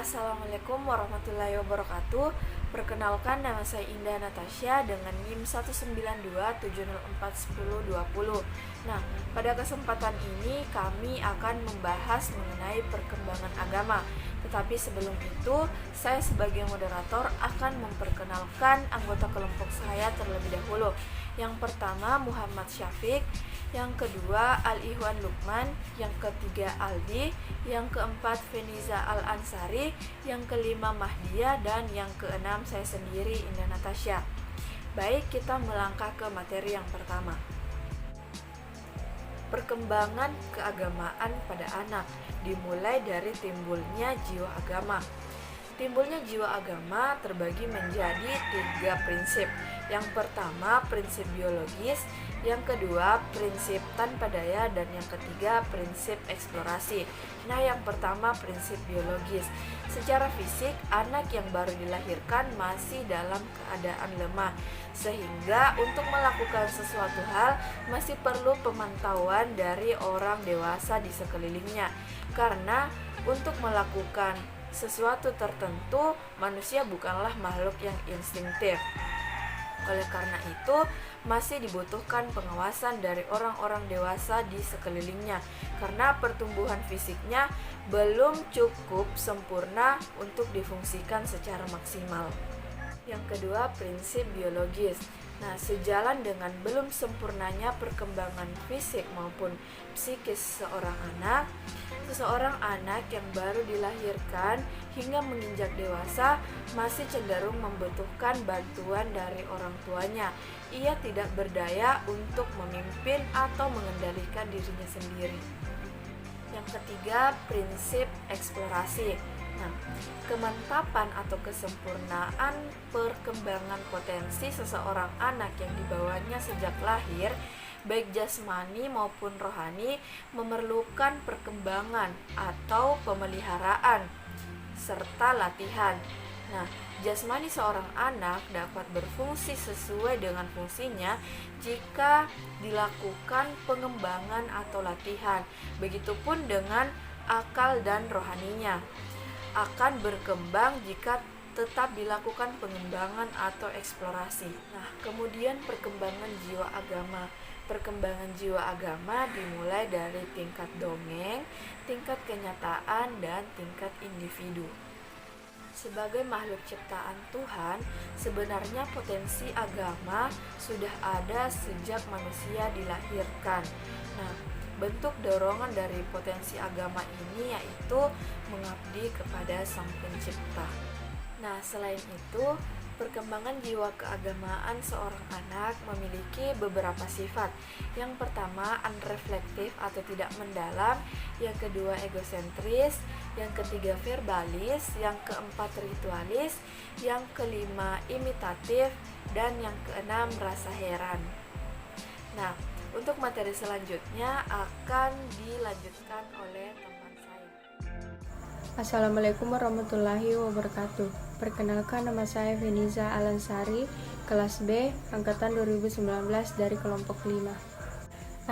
Assalamualaikum warahmatullahi wabarakatuh. Perkenalkan, nama saya Indah Natasha dengan NIM 19270410020. Nah, pada kesempatan ini kami akan membahas mengenai perkembangan agama. Tetapi sebelum itu, saya sebagai moderator akan memperkenalkan anggota kelompok saya terlebih dahulu. Yang pertama Muhammad Syafiq, yang kedua Al-Ihwan Lukman, yang ketiga Aldi, yang keempat Feniza Al-Ansari, yang kelima Mahdia, dan yang keenam saya sendiri Indah Natasha. Baik, kita melangkah ke materi yang pertama. Perkembangan keagamaan pada anak dimulai dari timbulnya jiwa agama. Timbulnya jiwa agama terbagi menjadi 3 prinsip. Yang pertama prinsip biologis, yang kedua prinsip tanpa daya, dan yang ketiga prinsip eksplorasi. Nah, yang pertama prinsip biologis. Secara fisik, anak yang baru dilahirkan masih dalam keadaan lemah, sehingga untuk melakukan sesuatu hal masih perlu pemantauan dari orang dewasa di sekelilingnya. Karena untuk melakukan sesuatu tertentu, manusia bukanlah makhluk yang instinktif. Oleh karena itu, masih dibutuhkan pengawasan dari orang-orang dewasa di sekelilingnya, karena pertumbuhan fisiknya belum cukup sempurna untuk difungsikan secara maksimal. Yang kedua, prinsip biologis. Nah, sejalan dengan belum sempurnanya perkembangan fisik maupun psikis seseorang anak yang baru dilahirkan hingga menginjak dewasa masih cenderung membutuhkan bantuan dari orang tuanya. Ia tidak berdaya untuk memimpin atau mengendalikan dirinya sendiri. Yang ketiga, prinsip eksplorasi. Nah, kemantapan atau kesempurnaan perkembangan potensi seseorang anak yang dibawanya sejak lahir, baik jasmani maupun rohani, memerlukan perkembangan atau pemeliharaan serta latihan. Nah, jasmani seorang anak dapat berfungsi sesuai dengan fungsinya jika dilakukan pengembangan atau latihan. Begitupun dengan akal dan rohaninya akan berkembang jika tetap dilakukan pengembangan atau eksplorasi. Nah, kemudian perkembangan jiwa agama. Perkembangan jiwa agama dimulai dari tingkat dongeng, tingkat kenyataan, dan tingkat individu. Sebagai makhluk ciptaan Tuhan, sebenarnya potensi agama sudah ada sejak manusia dilahirkan. Nah, bentuk dorongan dari potensi agama ini yaitu mengabdi kepada Sang Pencipta. Nah, selain itu, perkembangan jiwa keagamaan seorang anak memiliki beberapa sifat. Yang pertama, unreflektif atau tidak mendalam. Yang kedua, egosentris. Yang ketiga, verbalis. Yang keempat, ritualis. Yang kelima, imitatif. Dan yang keenam, rasa heran. Nah, untuk materi selanjutnya akan dilanjutkan oleh teman saya. Assalamualaikum warahmatullahi wabarakatuh. Perkenalkan, nama saya Feniza Al-Ansari, kelas B, angkatan 2019 dari kelompok 5.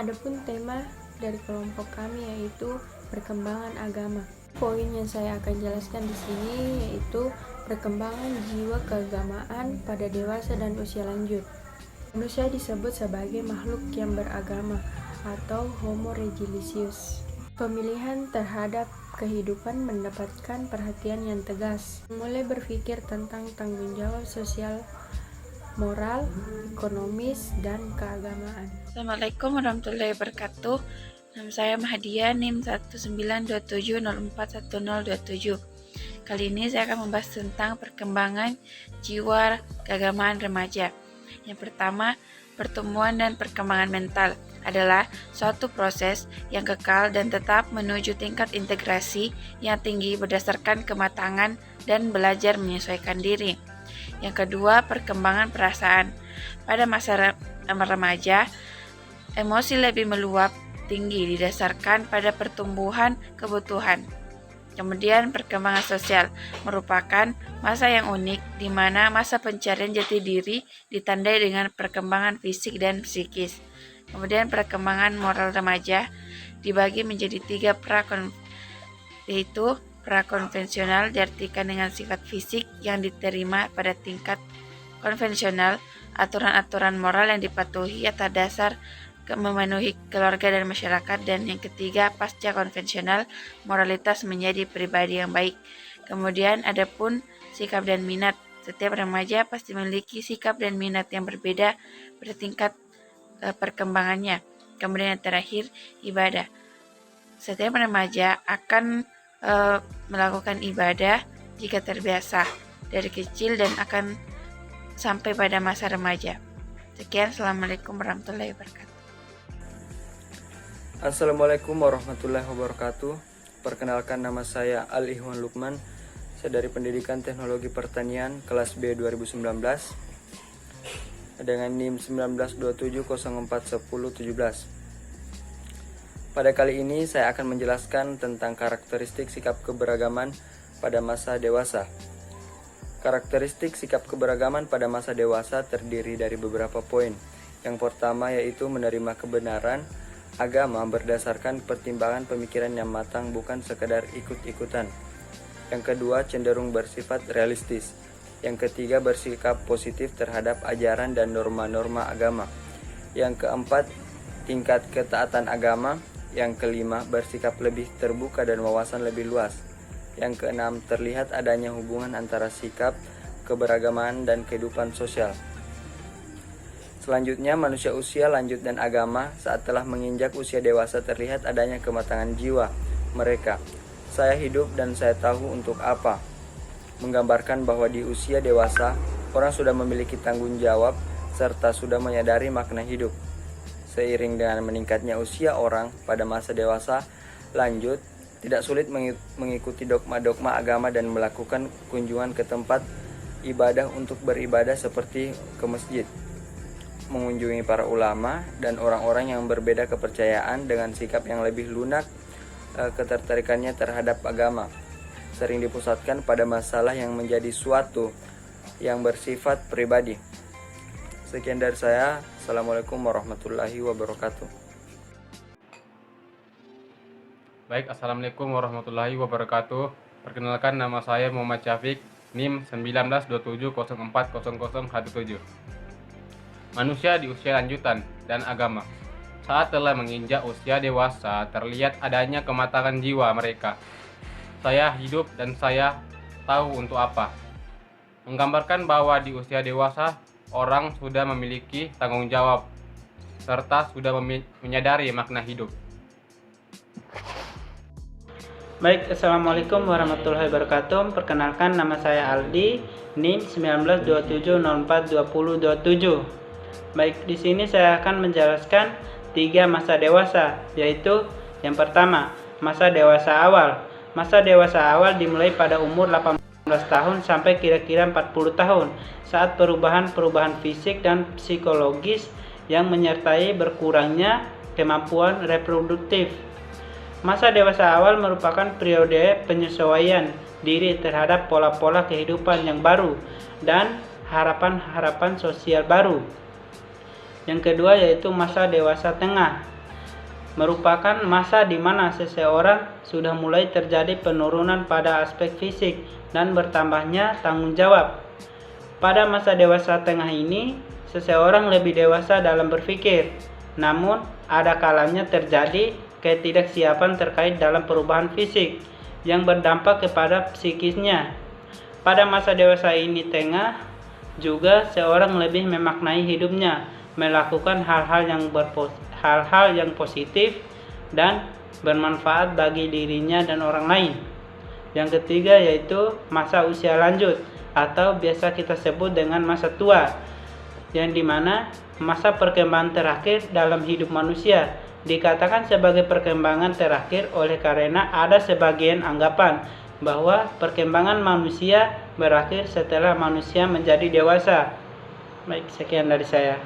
Adapun tema dari kelompok kami yaitu perkembangan agama. Poin yang saya akan jelaskan di sini yaitu perkembangan jiwa keagamaan pada dewasa dan usia lanjut. Manusia disebut sebagai makhluk yang beragama atau Homo religiosus. Pemilihan terhadap kehidupan mendapatkan perhatian yang tegas, mulai berpikir tentang tanggung jawab sosial, moral, ekonomis, dan keagamaan. Assalamualaikum warahmatullahi wabarakatuh. Nama saya Mahdia, NIM 19270410027. Kali ini saya akan membahas tentang perkembangan jiwa keagamaan remaja. Yang pertama, pertumbuhan dan perkembangan mental adalah suatu proses yang kekal dan tetap menuju tingkat integrasi yang tinggi berdasarkan kematangan dan belajar menyesuaikan diri. Yang kedua, perkembangan perasaan. Pada masa remaja, emosi lebih meluap tinggi didasarkan pada pertumbuhan kebutuhan. Kemudian perkembangan sosial merupakan masa yang unik di mana masa pencarian jati diri ditandai dengan perkembangan fisik dan psikis. Kemudian perkembangan moral remaja dibagi menjadi 3 pra, yaitu Prakonvensional diartikan dengan sifat fisik yang diterima pada tingkat konvensional, aturan-aturan moral yang dipatuhi atas dasar memenuhi keluarga dan masyarakat. Dan yang ketiga, pasca konvensional, moralitas menjadi pribadi yang baik. Kemudian ada pun sikap dan minat. Setiap remaja pasti memiliki sikap dan minat yang berbeda pada tingkat perkembangannya. Kemudian yang terakhir, ibadah. Setiap remaja akan melakukan ibadah jika terbiasa dari kecil dan akan sampai pada masa remaja. Sekian, Assalamualaikum warahmatullahi wabarakatuh. Assalamualaikum warahmatullahi wabarakatuh. Perkenalkan, nama saya Al-Ihwan Lukman. Saya dari Pendidikan Teknologi Pertanian kelas B 2019 dengan NIM 1927041017. Pada kali ini saya akan menjelaskan tentang karakteristik sikap keberagaman pada masa dewasa. Karakteristik sikap keberagaman pada masa dewasa terdiri dari beberapa poin. Yang pertama yaitu menerima kebenaran agama berdasarkan pertimbangan pemikiran yang matang, bukan sekedar ikut-ikutan. Yang kedua, cenderung bersifat realistis. Yang ketiga, bersikap positif terhadap ajaran dan norma-norma agama. Yang keempat, tingkat ketaatan agama. Yang kelima, bersikap lebih terbuka dan wawasan lebih luas. Yang keenam, terlihat adanya hubungan antara sikap, keberagaman, dan kehidupan sosial. Selanjutnya, manusia usia lanjut dan agama. Saat telah menginjak usia dewasa terlihat adanya kematangan jiwa mereka. Saya hidup dan saya tahu untuk apa. Menggambarkan bahwa di usia dewasa, orang sudah memiliki tanggung jawab serta sudah menyadari makna hidup. Seiring dengan meningkatnya usia orang pada masa dewasa lanjut, tidak sulit mengikuti dogma-dogma agama dan melakukan kunjungan ke tempat ibadah untuk beribadah seperti ke masjid, mengunjungi para ulama dan orang-orang yang berbeda kepercayaan dengan sikap yang lebih lunak. Ketertarikannya terhadap agama sering dipusatkan pada masalah yang menjadi suatu yang bersifat pribadi. Sekian dari saya. Assalamualaikum warahmatullahi wabarakatuh. Baik, Assalamualaikum warahmatullahi wabarakatuh. Perkenalkan, nama saya Muhammad Syafiq, NIM 1927040017. Manusia di usia lanjutan dan agama. Saat telah menginjak usia dewasa, terlihat adanya kematangan jiwa mereka. Saya hidup dan saya tahu untuk apa. Menggambarkan bahwa di usia dewasa, orang sudah memiliki tanggung jawab serta sudah menyadari makna hidup. Baik, Assalamualaikum warahmatullahi wabarakatuh. Perkenalkan, nama saya Aldi, NIM 1927042027. Baik, di sini saya akan menjelaskan 3 masa dewasa, yaitu yang pertama, masa dewasa awal. Masa dewasa awal dimulai pada umur 18 tahun sampai kira-kira 40 tahun saat perubahan-perubahan fisik dan psikologis yang menyertai berkurangnya kemampuan reproduktif. Masa dewasa awal merupakan periode penyesuaian diri terhadap pola-pola kehidupan yang baru dan harapan-harapan sosial baru. Yang kedua yaitu masa dewasa tengah, merupakan masa di mana seseorang sudah mulai terjadi penurunan pada aspek fisik dan bertambahnya tanggung jawab. Pada masa dewasa tengah ini, seseorang lebih dewasa dalam berpikir, namun ada kalanya terjadi ketidaksiapan terkait dalam perubahan fisik yang berdampak kepada psikisnya. Pada masa dewasa ini tengah, juga seorang lebih memaknai hidupnya, melakukan hal-hal yang positif dan bermanfaat bagi dirinya dan orang lain. Yang ketiga yaitu masa usia lanjut atau biasa kita sebut dengan masa tua, yang dimana masa perkembangan terakhir dalam hidup manusia. Dikatakan sebagai perkembangan terakhir oleh karena ada sebagian anggapan bahwa perkembangan manusia berakhir setelah manusia menjadi dewasa. Baik, sekian dari saya.